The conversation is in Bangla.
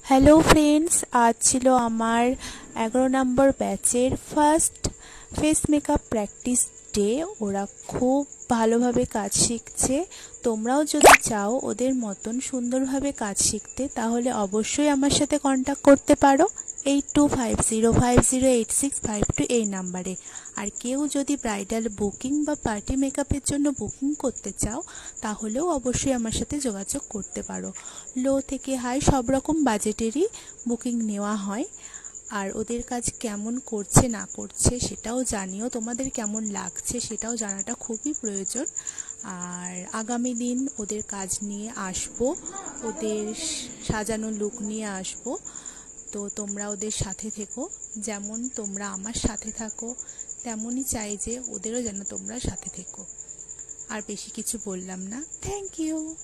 হ্যালো ফ্রেন্ডস, আজ ছিল আমার 11 নম্বর ব্যাচের first face makeup practice day. ওরা খুব ভালোভাবে কাজ শিখছে। তোমরাও যদি চাও ওদের মতন সুন্দরভাবে কাজ শিখতে, তাহলে অবশ্যই আমার সাথে কন্ট্যাক্ট করতে পারো 8250508652 এই নাম্বারে। আর কেউ যদি ব্রাইডাল বুকিং বা পার্টি মেকআপের জন্য বুকিং করতে চাও, তাহলেও অবশ্যই আমার সাথে যোগাযোগ করতে পারো। লো থেকে হাই সব রকম বাজেটেরই বুকিং নেওয়া হয়। আর ওদের কাজ কেমন করছে না করছে সেটাও জানিও, তোমাদের কেমন লাগছে সেটাও জানাটা খুবই প্রয়োজন। আর আগামী দিন ওদের কাজ নিয়ে আসবো, ওদের সাজানো লুক নিয়ে আসবো। তো তোমরা ওদের সাথে থেকো, যেমন তোমরা আমার সাথে থাকো তেমনই চাই যে ওদেরও যেন তোমরা সাথে থেকো। আর বেশি কিছু বললাম না, থ্যাংক ইউ।